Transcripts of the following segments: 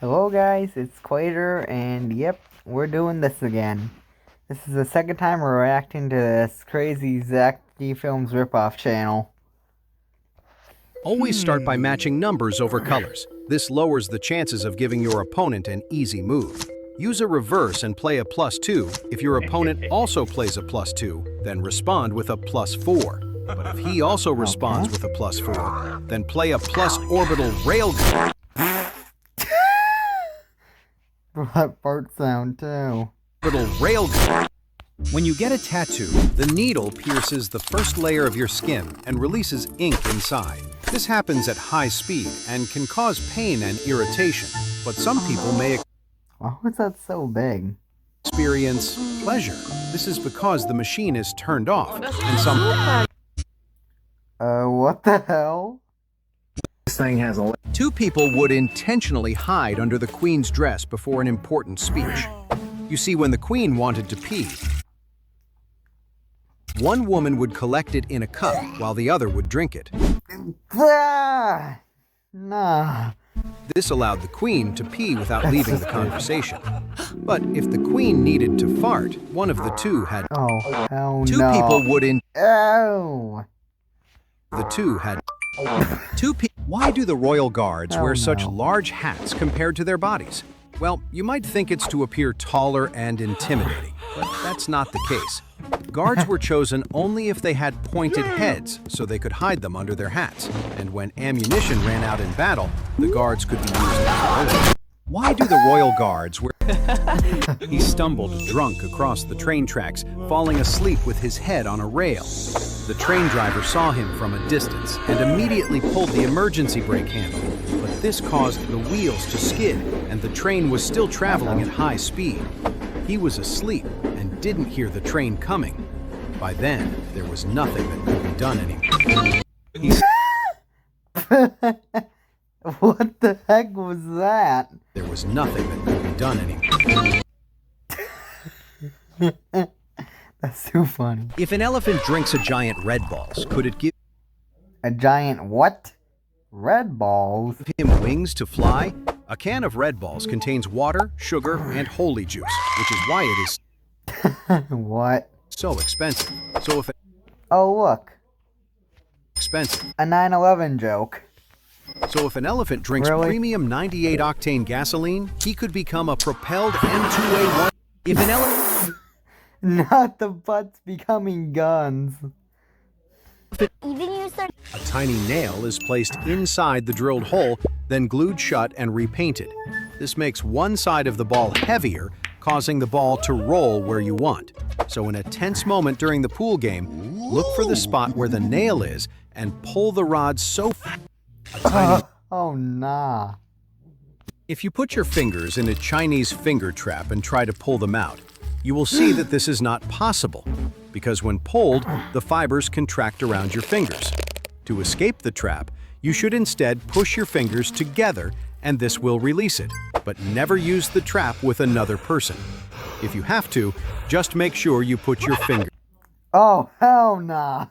Hello guys, it's Quater, and yep, we're doing this again. This is the second time we're reacting to this crazy Zack D Films ripoff channel. Always start by matching numbers over colors. This lowers the chances of giving your opponent an easy move. Use a reverse and play a +2. If your opponent also plays a +2, then respond with a +4. But if he also responds with a +4, then play a plus orbital railgun. That part sound too. Orbital railgun. When you get a tattoo, the needle pierces the first layer of your skin and releases ink inside. This happens at high speed and can cause pain and irritation, but some people may Why was that so big? experience pleasure. This is because the machine is turned off, and some What the hell? This thing has a... Two people would intentionally hide under the Queen's dress before an important speech. You see, when the Queen wanted to pee, one woman would collect it in a cup while the other would drink it. Ah, nah. This allowed the Queen to pee without leaving the conversation. But if the Queen needed to fart, one of the two had... Oh, hell Two no. people would Oh. The two had... Why do the royal guards wear such no. large hats compared to their bodies? Well, you might think it's to appear taller and intimidating, but that's not the case. Guards were chosen only if they had pointed heads, so they could hide them under their hats. And when ammunition ran out in battle, the guards could be used as bullets. Why do the royal guards wear... He stumbled drunk across the train tracks, falling asleep with his head on a rail. The train driver saw him from a distance and immediately pulled the emergency brake handle. But this caused the wheels to skid, and the train was still traveling at high speed. He was asleep and didn't hear the train coming. By then, there was nothing that could be done anymore. What the heck was that? There was nothing that could be done anymore. That's too funny. If an elephant drinks a giant Red Balls, could it give A giant what? Red balls? him wings to fly? A can of Red Balls contains water, sugar, and holy juice, which is why it is What? so expensive. So if Oh look, expensive. a 9/11 joke. So if an elephant drinks Really? premium 98 octane gasoline, he could become a propelled M2A1. If an elephant Not the butts becoming guns. A tiny nail is placed inside the drilled hole, then glued shut and repainted. This makes one side of the ball heavier, causing the ball to roll where you want. So in a tense moment during the pool game, look for the spot where the nail is and pull the rod so Oh nah. If you put your fingers in a Chinese finger trap and try to pull them out, you will see that this is not possible, because when pulled, the fibers contract around your fingers. To escape the trap, you should instead push your fingers together and this will release it, but never use the trap with another person. If you have to, just make sure you put your finger. Oh hell nah.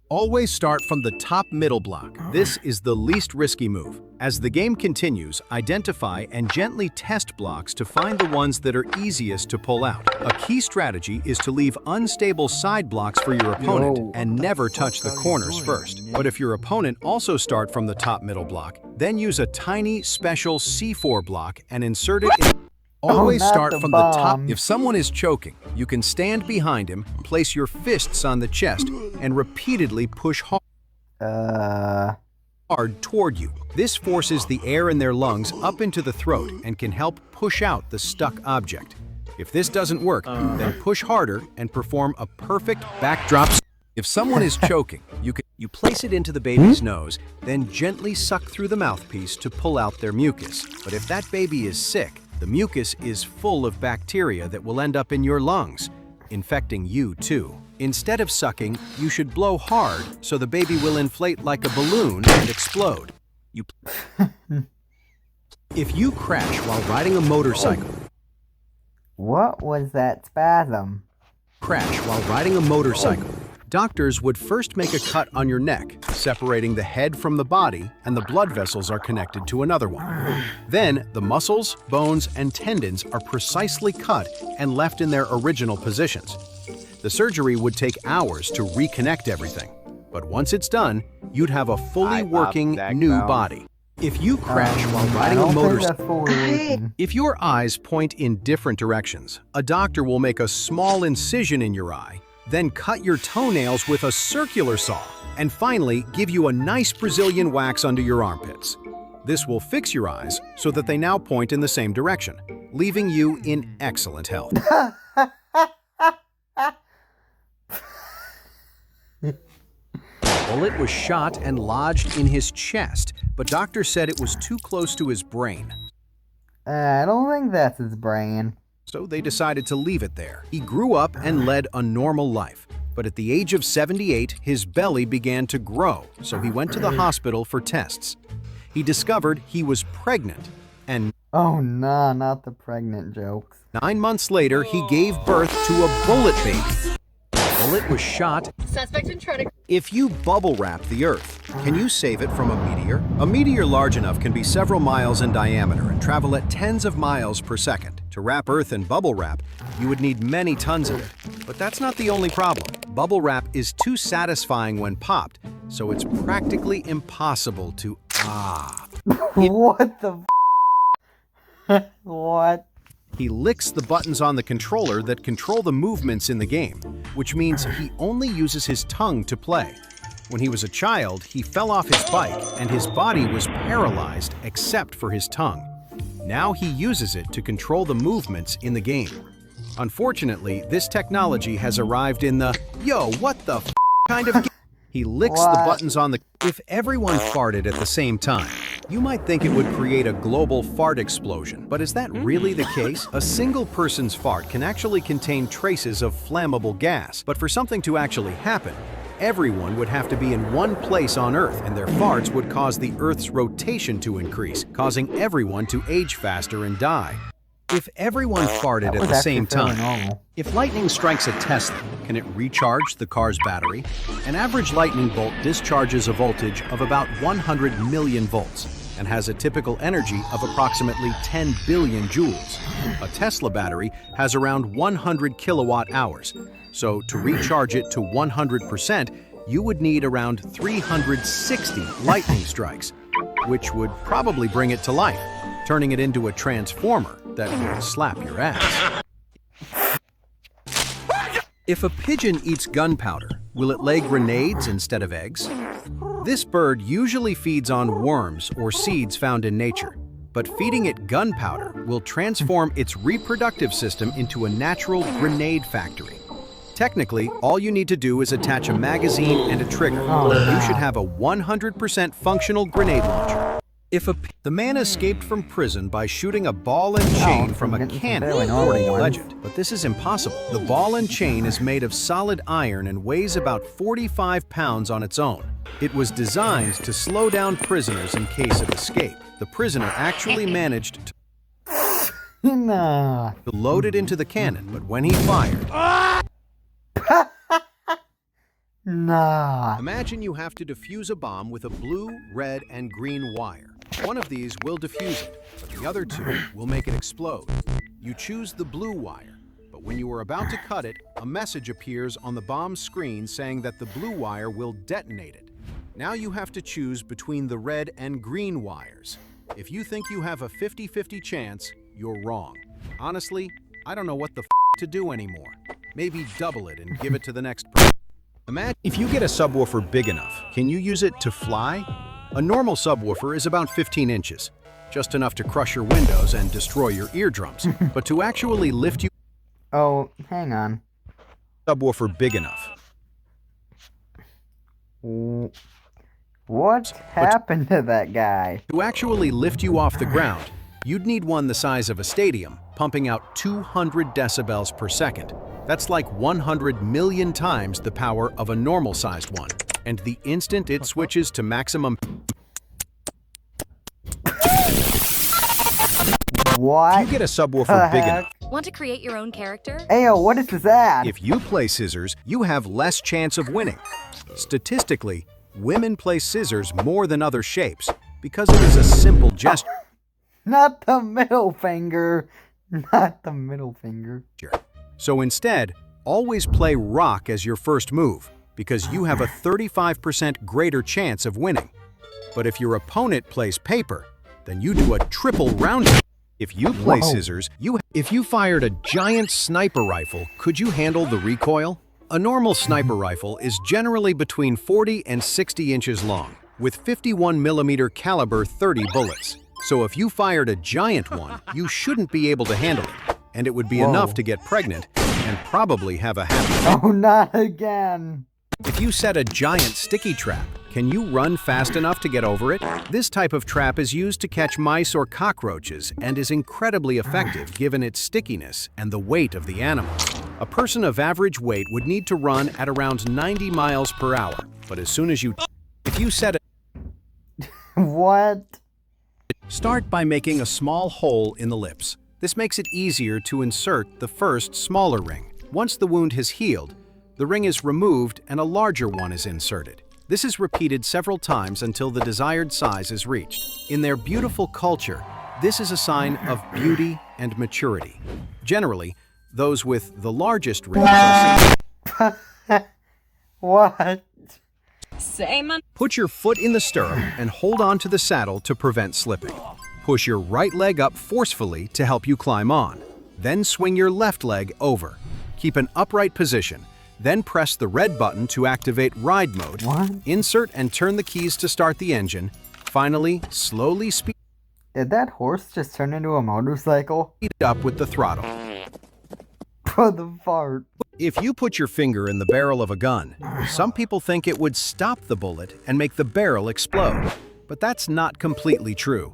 Always start from the top middle block. This is the least risky move. As the game continues, identify and gently test blocks to find the ones that are easiest to pull out. A key strategy is to leave unstable side blocks for your opponent and never touch the corners first. But if your opponent also start from the top middle block, then use a tiny special C4 block and insert it in. Always not start the from the top. bomb. If someone is choking, you can stand behind him, place your fists on the chest, and repeatedly push hard toward you. This forces the air in their lungs up into the throat and can help push out the stuck object. If this doesn't work, then push harder and perform a perfect backdrop. If someone is choking, you place it into the baby's nose, then gently suck through the mouthpiece to pull out their mucus. But if that baby is sick, the mucus is full of bacteria that will end up in your lungs, infecting you too. Instead of sucking, you should blow hard so the baby will inflate like a balloon and explode. If you crash while riding a motorcycle, What was that spasm? crash while riding a motorcycle, Doctors would first make a cut on your neck, separating the head from the body, and the blood vessels are connected to another one. Then, the muscles, bones, and tendons are precisely cut and left in their original positions. The surgery would take hours to reconnect everything, but once it's done, you'd have a fully working new body. If you crash while riding a motorcycle, if your eyes point in different directions, a doctor will make a small incision in your eye, then cut your toenails with a circular saw, and finally give you a nice Brazilian wax under your armpits. This will fix your eyes so that they now point in the same direction, leaving you in excellent health. A bullet was shot and lodged in his chest, but doctors said it was too close to his brain. I don't think that's his brain. So they decided to leave it there. He grew up and led a normal life, but at the age of 78, his belly began to grow, so he went to the hospital for tests. He discovered he was pregnant, and oh no, not the pregnant jokes. 9 months later, he gave birth to a bullet baby. The bullet was shot. Suspect in trying to... If you bubble wrap the Earth, can you save it from a meteor? A meteor large enough can be several miles in diameter and travel at tens of miles per second. To wrap Earth in bubble wrap, you would need many tons of it. But that's not the only problem. Bubble wrap is too satisfying when popped, so it's practically impossible to What the What? He licks the buttons on the controller that control the movements in the game, which means he only uses his tongue to play. When he was a child, he fell off his bike and his body was paralyzed except for his tongue. Now he uses it to control the movements in the game. Unfortunately, this technology has arrived in the yo, what the kind of game. He licks the buttons on the... If everyone farted at the same time, you might think it would create a global fart explosion, but is that really the case? A single person's fart can actually contain traces of flammable gas, but for something to actually happen, everyone would have to be in one place on Earth, and their farts would cause the Earth's rotation to increase, causing everyone to age faster and die. If everyone farted at the same time, if lightning strikes a Tesla, can it recharge the car's battery? An average lightning bolt discharges a voltage of about 100 million volts and has a typical energy of approximately 10 billion joules. A Tesla battery has around 100 kilowatt hours, so to recharge it to 100%, you would need around 360 lightning strikes, which would probably bring it to life, turning it into a transformer that will slap your ass. If a pigeon eats gunpowder, will it lay grenades instead of eggs? This bird usually feeds on worms or seeds found in nature, but feeding it gunpowder will transform its reproductive system into a natural grenade factory. Technically, all you need to do is attach a magazine and a trigger. You should have a 100% functional grenade launcher. The man escaped from prison by shooting a ball and chain from a cannon, according to legend. But this is impossible. The ball and chain is made of solid iron and weighs about 45 pounds on its own. It was designed to slow down prisoners in case of escape. The prisoner actually managed to load it into the cannon, but when he fired... Imagine you have to defuse a bomb with a blue, red, and green wire. One of these will defuse it, but the other two will make it explode. You choose the blue wire, but when you are about to cut it, a message appears on the bomb's screen saying that the blue wire will detonate it. Now you have to choose between the red and green wires. If you think you have a 50-50 chance, you're wrong. Honestly, I don't know what the to do anymore. Maybe double it and give it to the next person. Imagine if you get a subwoofer big enough, can you use it to fly? A normal subwoofer is about 15 inches, just enough to crush your windows and destroy your eardrums. But to actually lift you... Oh, hang on. Subwoofer big enough. What happened to that guy? To actually lift you off the ground, you'd need one the size of a stadium, pumping out 200 decibels per second. That's like 100 million times the power of a normal-sized one. And the instant it switches to maximum... What? If you get a subwoofer big enough, Want to create your own character? Ayo, what is this ad? If you play scissors, you have less chance of winning. Statistically, women play scissors more than other shapes because it is a simple gesture. Not the middle finger. Not the middle finger. So instead, always play rock as your first move because you have a 35% greater chance of winning. But if your opponent plays paper, then you do a triple round. If you play scissors, if you fired a giant sniper rifle, could you handle the recoil? A normal sniper rifle is generally between 40 and 60 inches long, with 51mm caliber 30 bullets. So if you fired a giant one, you shouldn't be able to handle it, and it would be enough to get pregnant and probably have a happy. Oh, not again. If you set a giant sticky trap, can you run fast enough to get over it? This type of trap is used to catch mice or cockroaches and is incredibly effective given its stickiness and the weight of the animal. A person of average weight would need to run at around 90 miles per hour, but as soon as if you set a What? Start by making a small hole in the lips. This makes it easier to insert the first smaller ring. Once the wound has healed, the ring is removed and a larger one is inserted. This is repeated several times until the desired size is reached. In their beautiful culture, this is a sign of beauty and maturity. Generally, those with the largest rings are seen. What? Put your foot in the stirrup and hold on to the saddle to prevent slipping. Push your right leg up forcefully to help you climb on. Then swing your left leg over. Keep an upright position. Then press the red button to activate ride mode. What? Insert and turn the keys to start the engine. Finally, slowly speed Did that horse just turn into a motorcycle? up with the throttle. For the fart. If you put your finger in the barrel of a gun, some people think it would stop the bullet and make the barrel explode. But that's not completely true.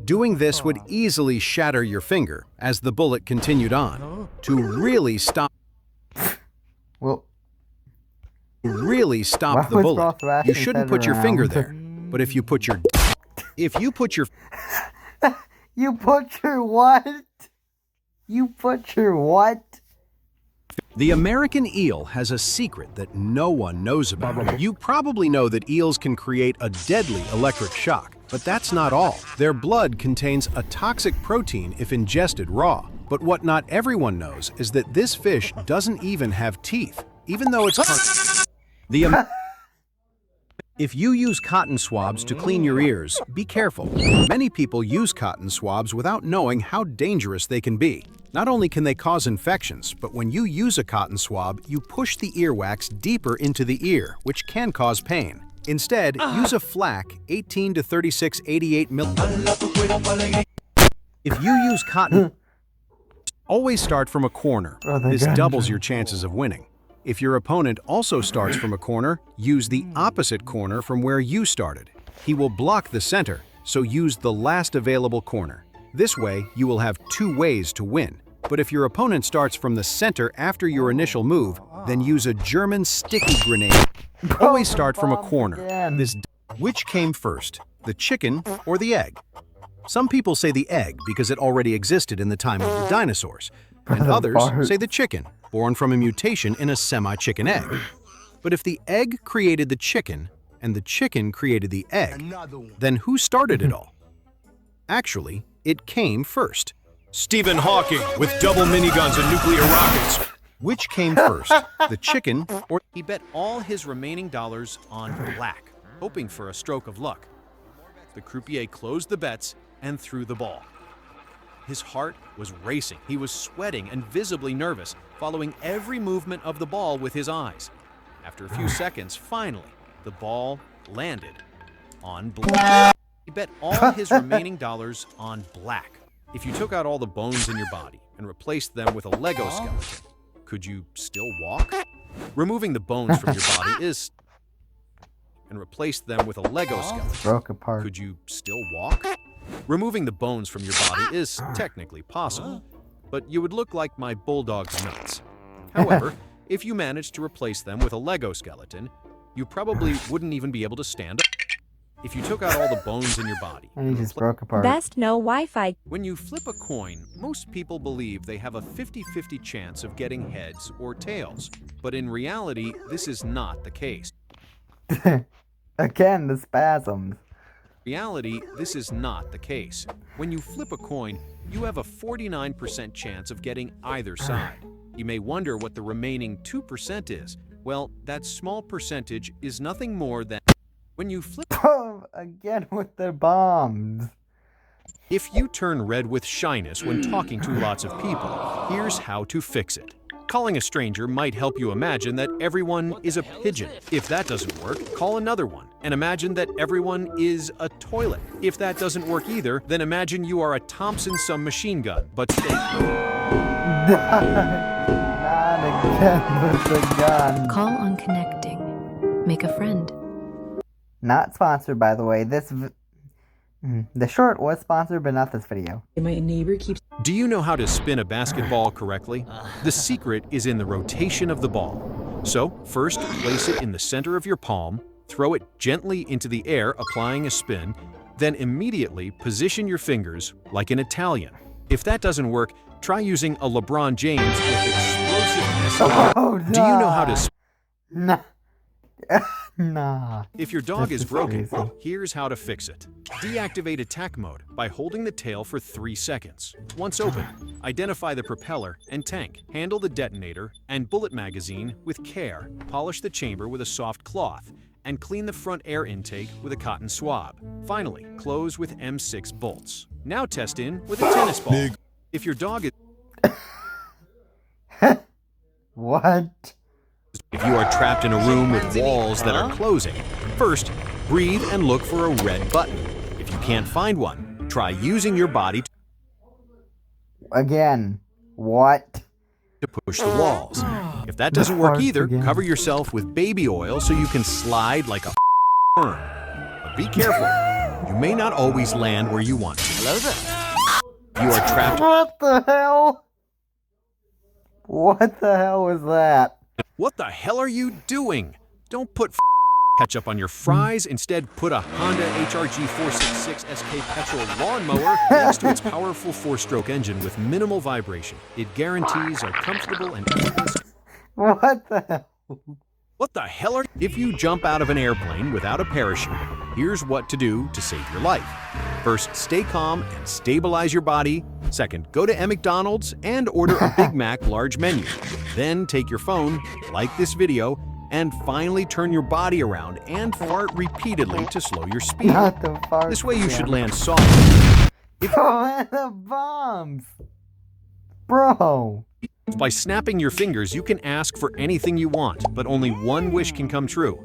Doing this would easily shatter your finger as the bullet continued on. To really stop Well, the was bullet, Roth you Rashing shouldn't said put your finger around? there. But if you put your you put your what? You put your what? The American eel has a secret that no one knows about. You probably know that eels can create a deadly electric shock, but that's not all. Their blood contains a toxic protein if ingested raw. But what not everyone knows is that this fish doesn't even have teeth, even though it's If you use cotton swabs to clean your ears, be careful. Many people use cotton swabs without knowing how dangerous they can be. Not only can they cause infections, but when you use a cotton swab, you push the earwax deeper into the ear, which can cause pain. Instead, use a flak 18 to 3688 mm. If you use cotton, always start from a corner. This doubles your chances of winning. If your opponent also starts from a corner, use the opposite corner from where you started. He will block the center, so use the last available corner. This way, you will have two ways to win. But if your opponent starts from the center after your initial move, then use a German sticky grenade. Always start from a corner. Which came first, the chicken or the egg? Some people say the egg because it already existed in the time of the dinosaurs, and others say the chicken, born from a mutation in a semi-chicken egg. But if the egg created the chicken and the chicken created the egg, then who started it all? Actually, it came first. Stephen Hawking with double miniguns and nuclear rockets. Which came first, the chicken or... He bet all his remaining dollars on black, hoping for a stroke of luck. The croupier closed the bets and threw the ball. His heart was racing. He was sweating and visibly nervous, following every movement of the ball with his eyes. After a few seconds, finally, the ball landed on black. He bet all his remaining dollars on black. If you took out all the bones in your body and replaced them with a Lego skeleton, could you still walk? Removing the bones from your body is... and replaced them with a Lego skeleton. Broke apart. Could you still walk? Removing the bones from your body is technically possible, but you would look like my bulldog's nuts. However, if you managed to replace them with a Lego skeleton, you probably wouldn't even be able to stand up. If you took out all the bones in your body, And he just broke apart. Best no Wi-Fi. when you flip a coin, most people believe they have a 50-50 chance of getting heads or tails. But in reality, this is not the case. Again, the spasms. Reality, this is not the case. When you flip a coin, you have a 49% chance of getting either side. You may wonder what the remaining 2% is. Well, that small percentage is nothing more than when you flip. Oh, again with the bombs. If you turn red with shyness when talking to lots of people, here's how to fix it. Calling a stranger might help you imagine that everyone is a pigeon. If that doesn't work, call another one and imagine that everyone is a toilet. If that doesn't work either, then imagine you are a Thompson submachine gun, but stay. Not again with the gun. Call on connecting. Make a friend. Not sponsored, by the way. The short was sponsored, but not this video. My neighbor keeps. Do you know how to spin a basketball correctly? The secret is in the rotation of the ball. So, first place it in the center of your palm, throw it gently into the air, applying a spin, then immediately position your fingers like an Italian. If that doesn't work, try using a LeBron James with explosiveness. Oh, Do you know how to Nah. Nah. If your dog This is is broken, crazy. here's how to fix it. Deactivate attack mode by holding the tail for 3 seconds. Once open, identify the propeller and tank. Handle the detonator and bullet magazine with care. Polish the chamber with a soft cloth and clean the front air intake with a cotton swab. Finally, close with M6 bolts. Now test in with a tennis ball. If your dog is What? If you are trapped in a room with walls that are closing, first, breathe and look for a red button. If you can't find one, try using your body Again. What? to push the walls. If that doesn't work farts either, again. cover yourself with baby oil so you can slide like a worm. But be careful. You may not always land where you want to. Hello there. You are trapped. What the hell? What the hell was that? What the hell are you doing? Don't put ketchup on your fries. Instead, put a Honda HRG 466 SK petrol lawnmower next to its powerful 4-stroke engine with minimal vibration. It guarantees a comfortable and effortless. What the hell? What the hell are... If you jump out of an airplane without a parachute, here's what to do to save your life. First, stay calm and stabilize your body. Second, go to McDonald's and order a Big Mac large menu. Then take your phone, like this video, and finally turn your body around and fart repeatedly to slow your speed. Not the fart. This way you should again. land softly. Oh, and the bombs. Bro. By snapping your fingers, you can ask for anything you want, but only one wish can come true.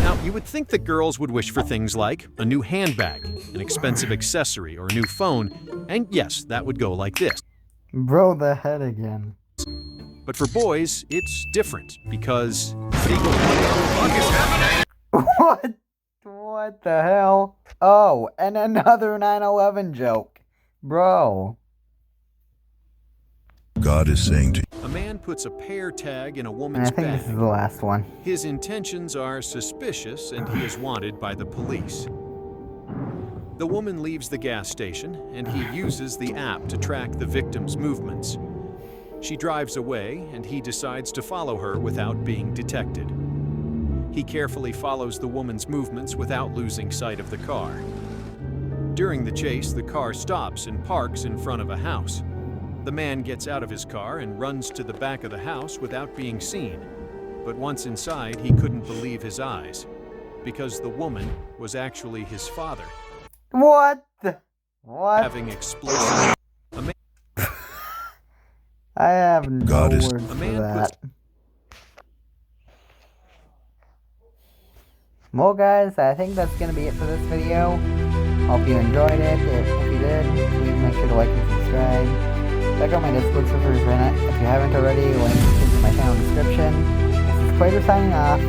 Now, you would think that girls would wish for things like a new handbag, an expensive accessory, or a new phone, and yes, that would go like this. Bro, the head again. But for boys, it's different, because they go, "What the fuck is happening?" What? What the hell? Oh, and another 9/11 joke. Bro. God is saying to you. A man puts a pear tag in a And woman's I think this is bag. the last one. His intentions are suspicious, and he is wanted by the police. The woman leaves the gas station, and he uses the app to track the victim's movements. She drives away, and he decides to follow her without being detected. He carefully follows the woman's movements without losing sight of the car. During the chase, the car stops and parks in front of a house. The man gets out of his car and runs to the back of the house without being seen. But once inside, he couldn't believe his eyes, because the woman was actually his father, What? What? having explosive. I have no God is- words A for man that. Well, guys, I think that's going to be it for this video. Hope you enjoyed it. If you did, please make sure to like and subscribe. Check out my Discord server if you haven't already. Link is in my channel description. This is Quater signing off.